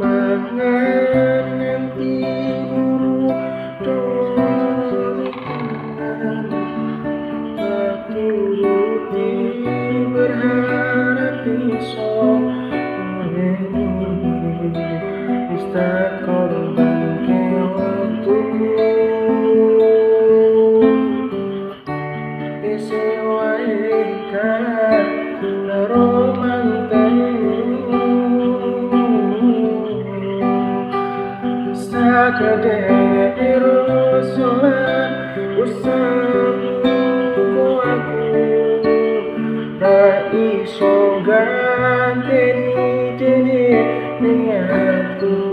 mangan nganti dolikan tak turuti berharap iso wis tak korbanke waktuku isi wae kan karo mantanmu sakadene irusulan usahaku aku ra iso ganteni dene ning aku